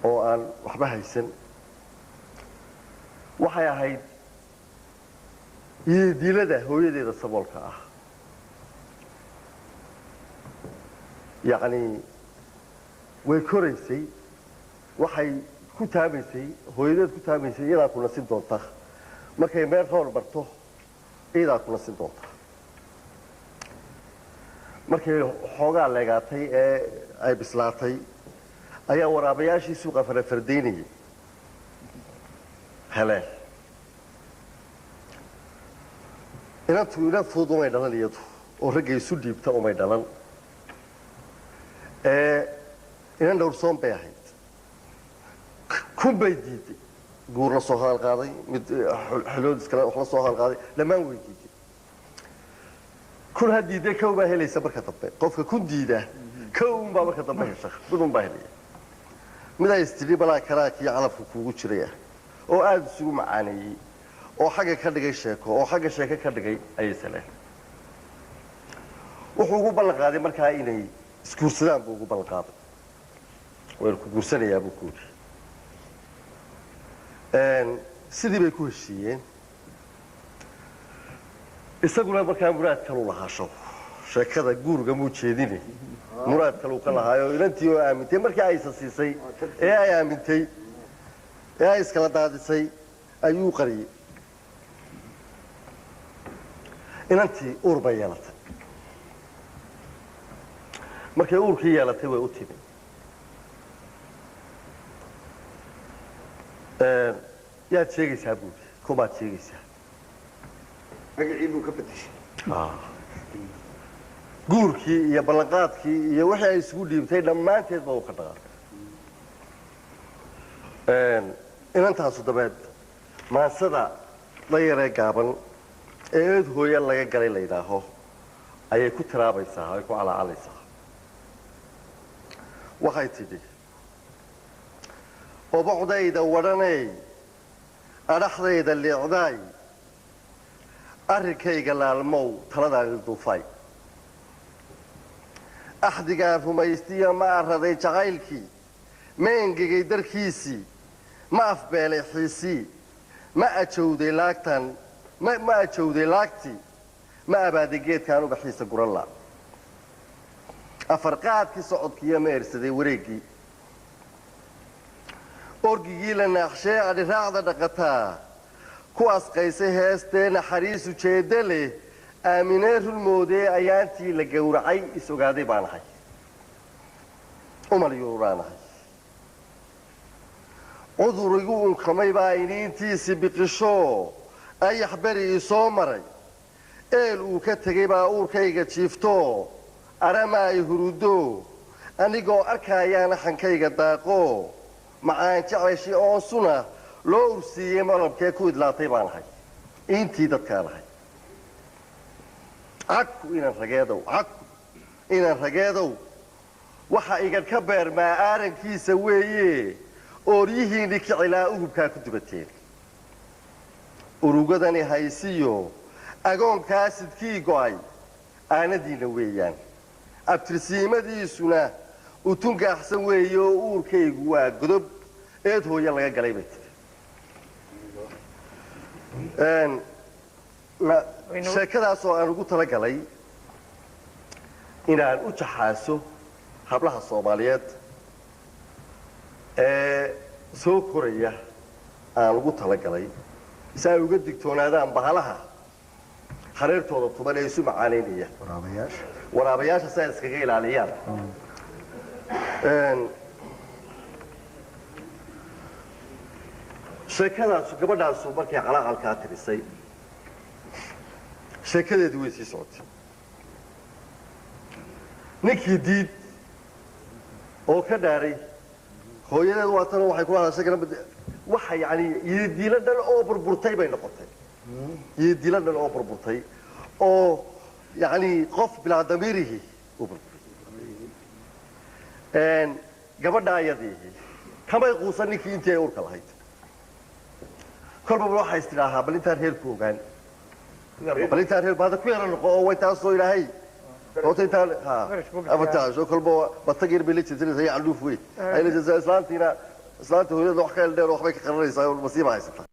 oo aan waxba haysan waxay ahayd diilada hooyadeeda saboolka ah yacni way koraysay waxay ku taamaysay hooyadeed ku taamaysay iyadaa ku nasin doonta markay meel rool barto iyadaa ku nasin doonta markay xoogaa leegaatay ee ay bislaatay ayaa waraabayaashii suuqa farafardaynayay heleen inan fudud umay dhalan iyadu oo ragga isu dhiibta umay dhalan inan dhowrsoon bay ahayd kun bay diiday guur la soo hadal qaaday mid xolood iskale wax la soo hadal qaaday dhammaan way diiday kun ha diiday kow baa helaysa marka dambe qofka kun diida kow unbaa marka dambe hesha mid unbaa helaya mid ay istiri balaa karaakii calafka kuugu jiraya oo aada isugu macaaneeyey oo xagga ka dhigay sheeko oo xagga sheeko ka dhigay ayay saleen wuxuu ugu ballan qaaday markaa inay isguursadaan buu ugu ballan qaaday waynu ku guursanayaa buu ku yidhi sidii bay ku heshiiyeen isaguna markaa muraad kalu lahaasho sheekada guurga muu jeedine muraad kaluu ka lahaayo inantii oo aamintay markii aysa siisay ee ay aamintay ee ay iskala daadisay ayuu qariyey inantii uur bay yeelatay markay uurkii yeelatay way u timi yaad sheegaysaa buudi kumaad sheegaysaa magacii buu ka bedeshay guurkii iyo ballanqaadkii iyo wixii ay isugu dhiibtay dhammaanteed ba uu ka dhaqaaqay inantaasu dabeed maansada la yaree gaaban ee eed hooya laga galay la yidhaaho ayay ku tiraabaysaa ay ku calaacalaysaa waxay tidhi obocdayda wadhanay adhaxdayda liicdaay arrinkayga laalmow taladaadi duufay axdigaan rumaystiya ma araday jacaylkii ma engegay darkiisii ma afbeelay xiisii ma ajowday laagtan ma ajowday laagtii ma abaaday geedkaan ubaxiisa guranla afarqaadkii socodkiiyo ma ersaday wareeggii orgigii la naaxshee adhiraacda dhaqataa ku asqaysay heestee naxariis ujeeddo leh aaminee rulmoodee ayaantii la gowracay is-ogaaday baan ahay umalyuuraan ahay cudurigu unkamay baa iniintiisii biqisho ayax beri ii soo maray eel uu ka tegay baa uurkayga jiifto arama ay hurudo anigoo arkaayaana xankayga daaqo macaan jeclayshi oonsuna loo ursiiyey malabkee ku idlaatay baan ahay intii dadkaan ahay cagku inaan rageedow waxa igan ka beermaa aarankiisa weeye ooryihiinni kicilaa ugubkaa ku dubateen urugadani haysiyo agoonkaa sidkii go'ay aanadiinna weeyaan abtirsiimadiisuna utun gaaxsan weeye oo uurkaygu waa godob eed hooya laga galay bay tiri sheekadaasoo aan ugu talagalay inaan u jaxaaso hablaha soomaaliyeed ee soo koraya aan ugu talagalay si ay uga digtoonaadaan bahalaha hareertooda tuban ee isu macaanaynaya waraabayaasha si ay iskaga ilaaliyaan sheekadaasu gabadhaasu markay calaqalkaa tirisay sheekadeedii way sii socotay ninkii diid oo ka dhaaray hooyadeed waatana waxay kula hadashay waxa yani yidiilo dhan oo burburtay bay noqotay yidiilo dhan oo burburtay oo yani qof bilaa damiirihi u burburay gabadha ayadii kamay quusan ninkii intii ay urka lahayd kolbaba waxay istidhaahaa bal intaan reer ku ogaan bal intaan reer baada ku yara noqo oo way taasoo ilaahay horta intaan afartaasoo kolba batagir bay la jirsanaysa iyo candhuuf wey ay la jirsaa islaantiina islaanta hooyada wax ka eldheer waxbay ka qaranaysaa oo masiiba haysata